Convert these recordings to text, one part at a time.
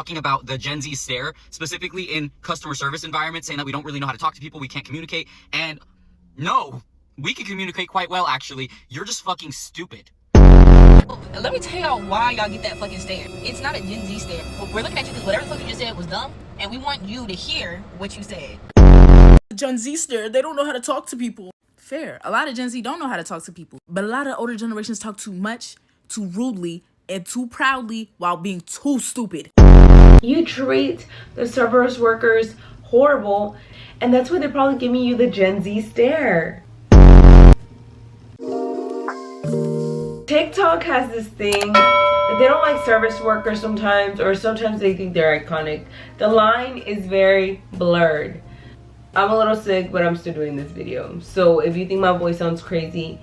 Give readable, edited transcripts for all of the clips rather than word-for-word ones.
talking about the Gen Z stare, specifically in customer service environments, saying that we don't really know how to talk to people, we can't communicate. And no, we can communicate quite well, actually. You're just fucking stupid. Let me tell y'all why y'all get that fucking stare. It's not a Gen Z stare. We're looking at you because whatever the fuck you just said was dumb, and we want you to hear what you said. Gen Z stare, they don't know how to talk to people. Fair. A lot of Gen Z don't know how to talk to people, but a lot of older generations talk too much, too rudely, and too proudly while being too stupid. You treat the service workers horrible, and that's why they're probably giving you the Gen Z stare. TikTok has this thing that they don't like service workers sometimes, or sometimes they think they're iconic. The line is very blurred. I'm a little sick, but I'm still doing this video. So if you think my voice sounds crazy,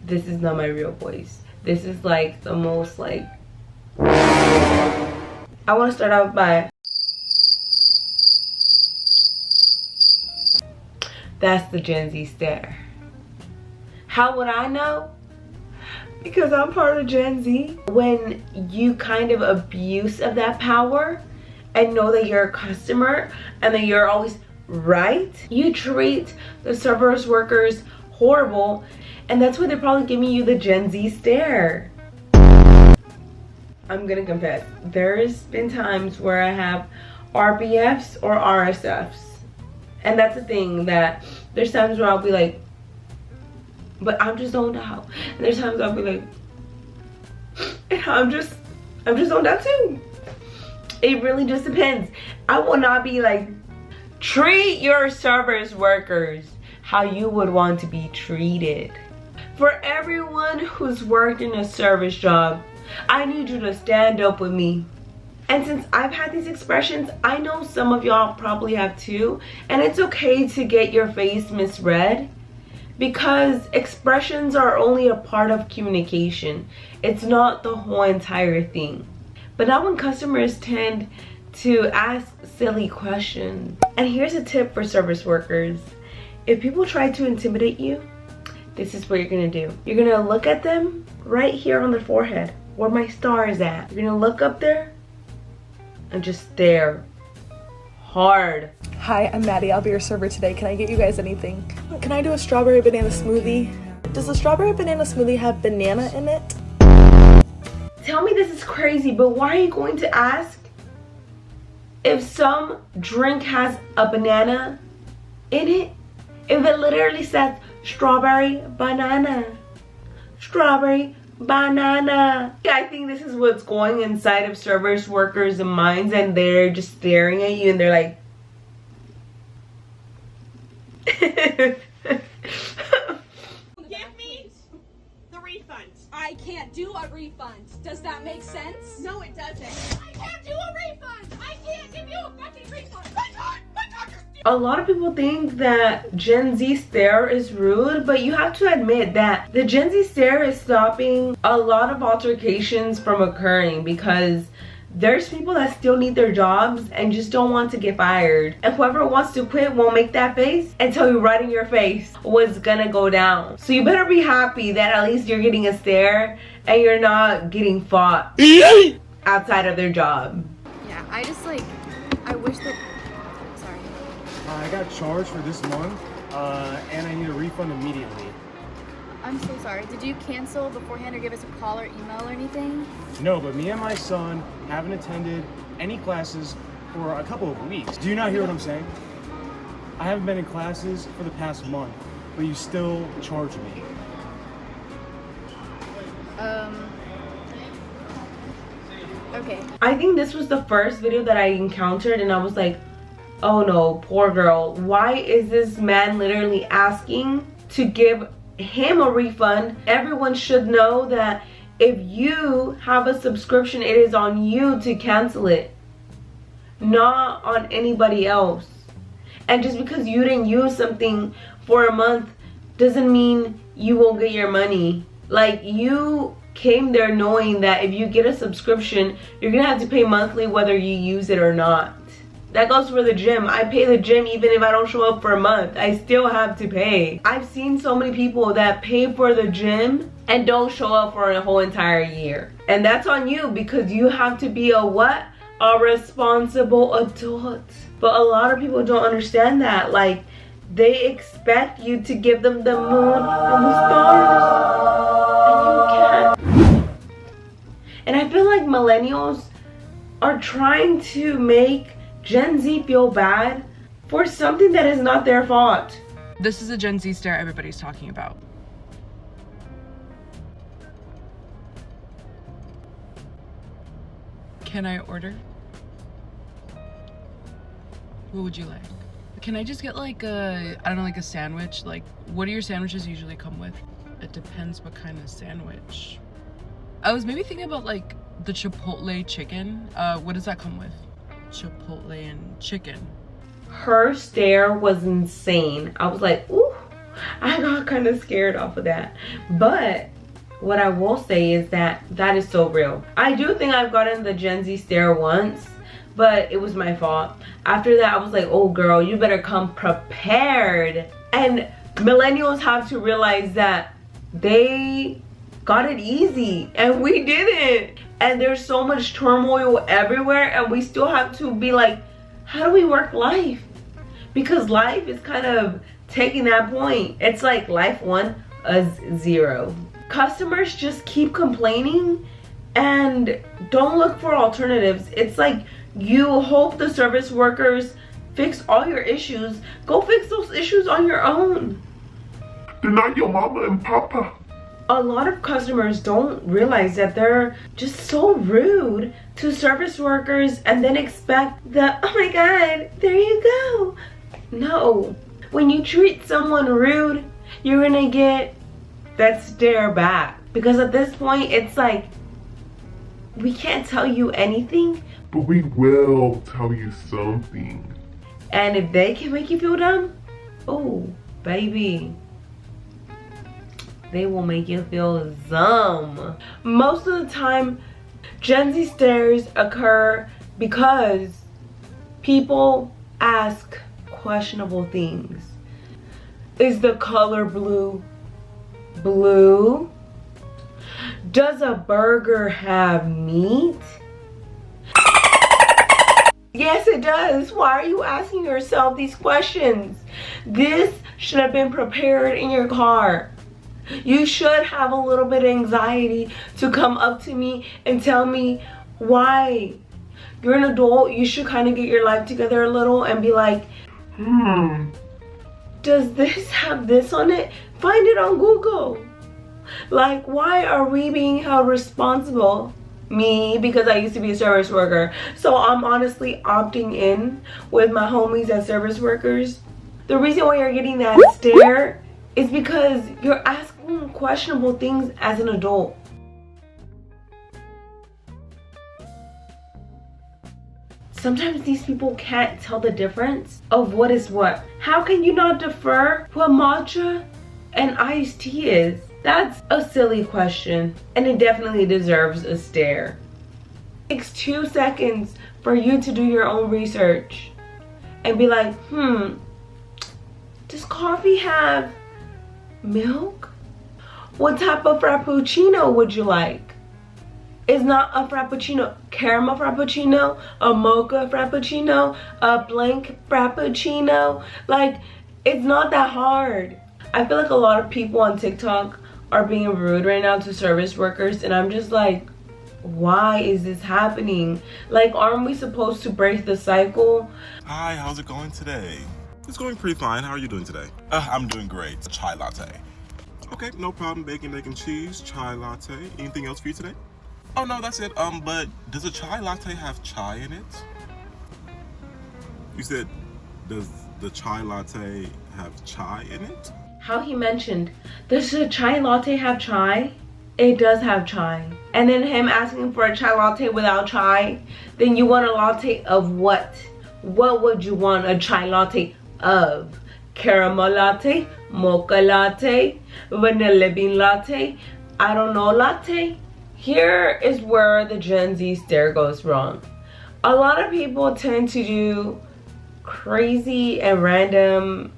this is not my real voice. This is like the most like... I want to start out by... That's the Gen Z stare. How would I know? Because I'm part of Gen Z. When you kind of abuse of that power and know that you're a customer and that you're always right, you treat the service workers horrible, and that's why they're probably giving you the Gen Z stare. I'm gonna confess, there's been times where I have RBFs or RSFs, and that's the thing, that there's times where I'll be like, but I'm just zoned out, and there's times I'll be like, and I'm just zoned out too. It really just depends. I will not be like, treat your service workers how you would want to be treated. For everyone who's worked in a service job, I need you to stand up with me. And since I've had these expressions, I know some of y'all probably have too, and it's okay to get your face misread, because expressions are only a part of communication. It's not the whole entire thing. But not when customers tend to ask silly questions. And here's a tip for service workers. If people try to intimidate you, this is what you're gonna do. You're gonna look at them right here on the forehead, where my star is at. You're gonna look up there and just stare hard. Hi, I'm Maddie. I'll be your server today. Can I get you guys anything? Can I do a strawberry banana smoothie? Does the strawberry banana smoothie have banana in it? Tell me this is crazy, but why are you going to ask if some drink has a banana in it? If it literally says strawberry banana, strawberry banana. I think this is what's going inside of service workers' minds, and they're just staring at you and they're like, give me the refund. I can't do a refund. Does that make sense? No, it doesn't. I can't do a refund. I can't give you a fucking refund. My God, a lot of people think that Gen Z stare is rude, but you have to admit that the Gen Z stare is stopping a lot of altercations from occurring, because there's people that still need their jobs and just don't want to get fired. And whoever wants to quit won't make that face and tell you right in your face what's gonna go down. So you better be happy that at least you're getting a stare and you're not getting fought outside of their job. Yeah, I wish that, sorry. I got charged for this month, and I need a refund immediately. I'm so sorry. Did you cancel beforehand or give us a call or email or anything? No, but me and my son haven't attended any classes for a couple of weeks. Do you not hear what I'm saying? I haven't been in classes for the past month, but you still charge me. Okay. I think this was the first video that I encountered, and I was like, oh no, poor girl. Why is this man literally asking to give him a refund? Everyone should know that if you have a subscription, it is on you to cancel it, not on anybody else. And just because you didn't use something for a month doesn't mean you won't get your money. Like, you came there knowing that if you get a subscription, you're gonna have to pay monthly whether you use it or not. That goes for the gym. I pay the gym even if I don't show up for a month. I still have to pay. I've seen so many people that pay for the gym and don't show up for a whole entire year. And that's on you, because you have to be a what? a responsible adult. But a lot of people don't understand that. Like, they expect you to give them the moon and the stars, and you can't. And I feel like millennials are trying to make Gen Z feel bad for something that is not their fault. This is a Gen Z stare everybody's talking about. Can I order? What would you like? Can I just get like a, I don't know, like a sandwich? Like, what do your sandwiches usually come with? It depends what kind of sandwich. I was maybe thinking about like the Chipotle chicken. What does that come with? Chipotle and chicken. Her stare was insane. I was like, ooh, I got kind of scared off of that. But what I will say is that that is so real. I do think I've gotten the Gen Z stare once, but it was my fault. After that, I was like, oh girl, you better come prepared. And millennials have to realize that they got it easy and we didn't. And there's so much turmoil everywhere, and we still have to be like, how do we work life? Because life is kind of taking that point. It's like life 1, a 0. Customers just keep complaining and don't look for alternatives. It's like you hope the service workers fix all your issues. Go fix those issues on your own. They're not your mama and papa. A lot of customers don't realize that they're just so rude to service workers and then expect that, oh my god, there you go. No. When you treat someone rude, you're gonna get that stare back. Because at this point, it's like, we can't tell you anything, but we will tell you something. And if they can make you feel dumb, oh, baby, they will make you feel dumb. Most of the time, Gen Z stares occur because people ask questionable things. Is the color blue blue? Does a burger have meat? Yes, it does. Why are you asking yourself these questions? This should have been prepared in your car. You should have a little bit of anxiety to come up to me and tell me why. You're an adult. You should kind of get your life together a little and be like, does this have this on it? Find it on Google. Like, why are we being held responsible? Me, because I used to be a service worker. So I'm honestly opting in with my homies as service workers. The reason why you're getting that stare is because you're asking questionable things as an adult. Sometimes these people can't tell the difference of what is what. How can you not defer what matcha and iced tea is? That's a silly question, and it definitely deserves a stare. It takes 2 seconds for you to do your own research and be like, does coffee have milk? What type of frappuccino would you like? Is not a frappuccino caramel frappuccino, a mocha frappuccino, a blank frappuccino? Like, it's not that hard. I feel like a lot of people on TikTok are being rude right now to service workers, and I'm just like, why is this happening? Like, aren't we supposed to break the cycle? Hi, how's it going today? It's going pretty fine. How are you doing today? I'm doing great. A chai latte. Okay, no problem. Bacon, egg, and cheese, chai latte. Anything else for you today? Oh no, that's it. But does a chai latte have chai in it? You said, does the chai latte have chai in it? How he mentioned, does a chai latte have chai? It does have chai. And then him asking for a chai latte without chai, then you want a latte of what? What would you want a chai latte of? Caramel latte, mocha latte, vanilla bean latte, I don't know latte? Here is where the Gen Z stare goes wrong. A lot of people tend to do crazy and random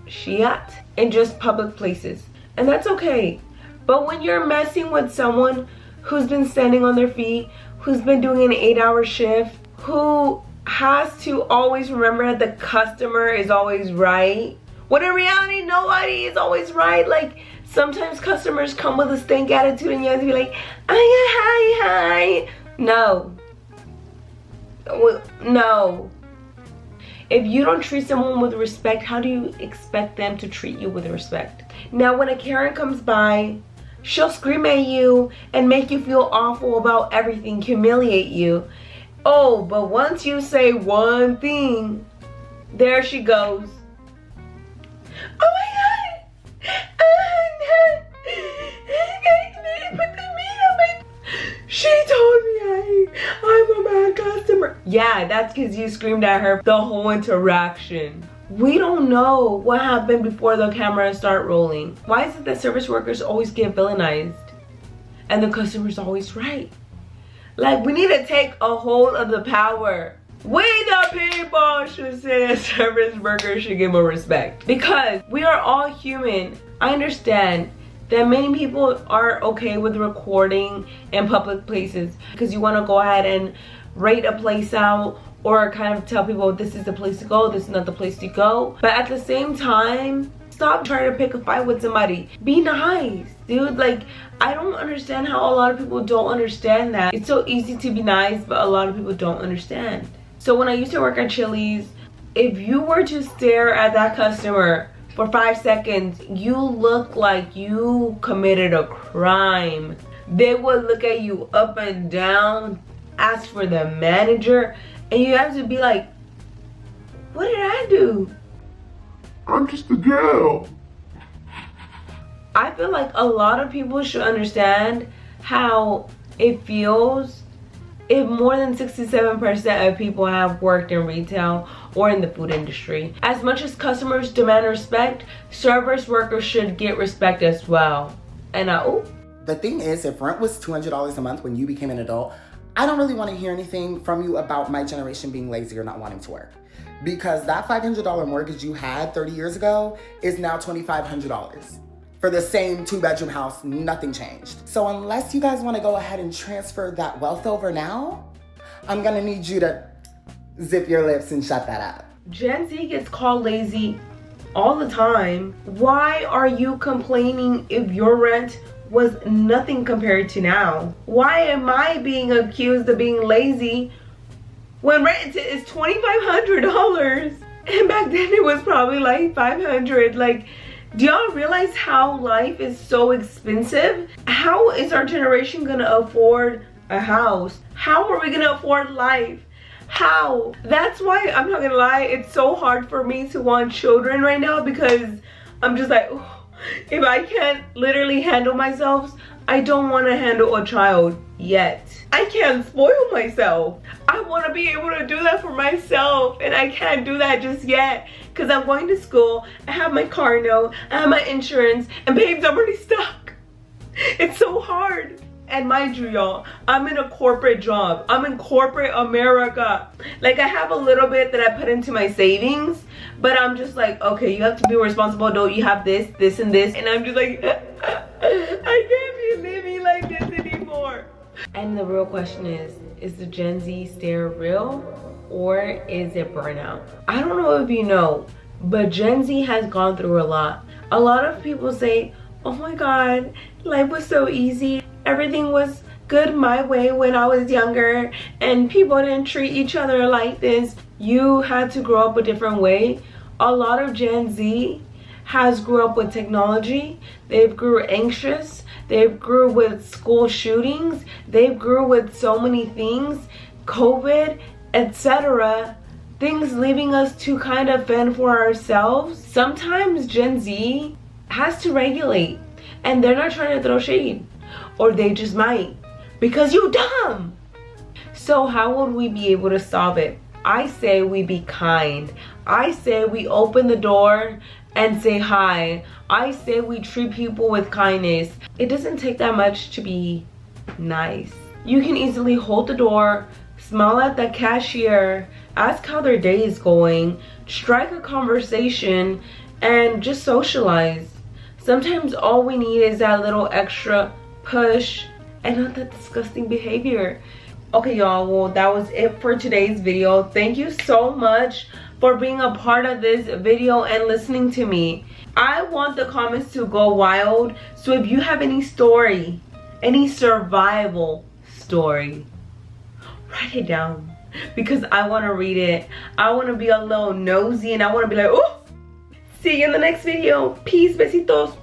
shit in just public places, and that's okay. But when you're messing with someone who's been standing on their feet, who's been doing an 8-hour shift, who has to always remember that the customer is always right, when in reality nobody is always right. Like, sometimes customers come with a stank attitude and you have to be like, hi. No. No. If you don't treat someone with respect, how do you expect them to treat you with respect? Now, when a Karen comes by, she'll scream at you and make you feel awful about everything, humiliate you. Oh, but once you say one thing, there she goes. Oh my God! She told me I'm a bad customer. Yeah, that's because you screamed at her the whole interaction. We don't know what happened before the cameras start rolling. Why is it that service workers always get villainized and the customer's always right? Like, we need to take a hold of the power. We the people should say that service workers should get more respect, because we are all human. I understand that many people are okay with recording in public places because you want to go ahead and rate a place out or kind of tell people this is the place to go, this is not the place to go. But at the same time, stop trying to pick a fight with somebody. Be nice, dude. Like, I don't understand how a lot of people don't understand that. It's so easy to be nice, but a lot of people don't understand. So when I used to work at Chili's, if you were to stare at that customer for 5 seconds, you look like you committed a crime. They would look at you up and down, ask for the manager, and you have to be like, what did I do? I'm just a girl. I feel like a lot of people should understand how it feels if more than 67% of people have worked in retail or in the food industry. As much as customers demand respect, service workers should get respect as well. And the thing is, if rent was $200 a month when you became an adult, I don't really want to hear anything from you about my generation being lazy or not wanting to work. Because that $500 mortgage you had 30 years ago is now $2,500. For the same 2-bedroom house, nothing changed. So unless you guys want to go ahead and transfer that wealth over now, I'm gonna need you to zip your lips and shut that up. Gen Z gets called lazy all the time. Why are you complaining if your rent was nothing compared to now? Why am I being accused of being lazy when rent is $2,500? And back then it was probably like $500. Like, do y'all realize how life is so expensive? How is our generation gonna afford a house? How are we gonna afford life? How? That's why, I'm not gonna lie, it's so hard for me to want children right now, because I'm just like, oh, if I can't literally handle myself, I don't want to handle a child yet. I can't spoil myself. I want to be able to do that for myself, and I can't do that just yet because I'm going to school, I have my car note, I have my insurance, and babes, I'm already stuck. It's so hard. And mind you, y'all, I'm in a corporate job. I'm in corporate America. Like, I have a little bit that I put into my savings, but I'm just like, okay, you have to be a responsible adult. You have this, this, and this. And I'm just like, I can't be living like this anymore. And the real question is the Gen Z stare real, or is it burnout? I don't know if you know, but Gen Z has gone through a lot. A lot of people say, oh my God, life was so easy. Everything was good my way when I was younger, and people didn't treat each other like this. You had to grow up a different way. A lot of Gen Z has grew up with technology. They've grew anxious. They've grew with school shootings. They've grew with so many things, COVID, etc. Things leaving us to kind of fend for ourselves. Sometimes Gen Z has to regulate, and they're not trying to throw shade, or they just might, because you dumb. So how would we be able to solve it? I say we be kind. I say we open the door and say hi. I say we treat people with kindness. It doesn't take that much to be nice. You can easily hold the door, smile at the cashier, ask how their day is going, strike a conversation, and just socialize. Sometimes all we need is that little extra push and not that disgusting behavior. Okay, y'all, well, that was it for today's video. Thank you so much for being a part of this video and listening to me. I want the comments to go wild, so if you have any story, any survival story, write it down, because I want to read it. I want to be a little nosy, and I want to be like, oh, see you in the next video. Peace, besitos.